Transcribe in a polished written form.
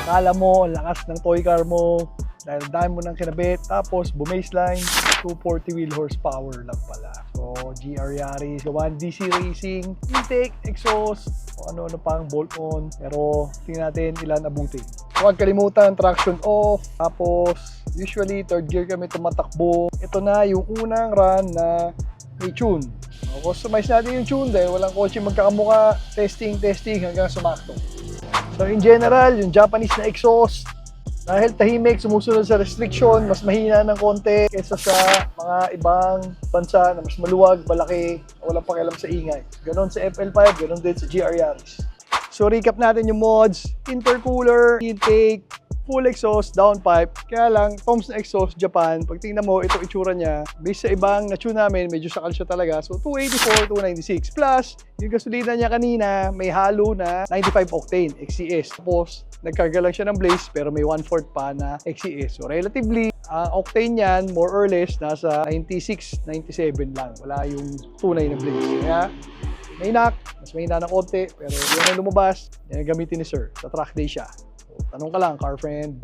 Akala mo, ang lakas ng toy car mo, dahil dami mo ng kinabit, tapos bumaseline, 240 wheel horsepower lang pala. So, GR Yaris, gawan DC Racing, intake, exhaust, o ano-ano pang bolt-on. Pero, tingnan natin ilan abutin. Huwag kalimutan, traction off. Tapos, usually, third gear kami tumatakbo. Ito na yung unang run na may tune. Customize natin yung tune dahil walang kotse magkakamuka. Testing hanggang sumakto. So, in general, yung Japanese na exhaust, dahil tahimik, sumusunod sa restriction, mas mahina ng konti kaysa sa mga ibang bansa na mas maluwag, malaki, walang pakialam sa ingay. Ganon sa FL5, ganon din sa GR Yaris. So recap natin yung mods: intercooler, intake, full exhaust, downpipe. Kaya lang, Tom's na exhaust, Japan, pag tingnan mo, ito itsura niya, based sa ibang na-tune namin, medyo sakal siya talaga. So 284, 296. Plus, yung gasolina niya kanina, may halo na 95 octane, XCS. Tapos, nagkarga lang siya ng blaze, pero may 1/4 pa na XCS. So relatively, ang octane niyan, more or less, nasa 96, 97 lang. Wala yung tunay na blaze. Kaya, may knock, mas may hina ng konti, pero yun ang lumabas, yan ang gamitin ni Sir. Sa track day siya. So, tanong ka lang, car friend.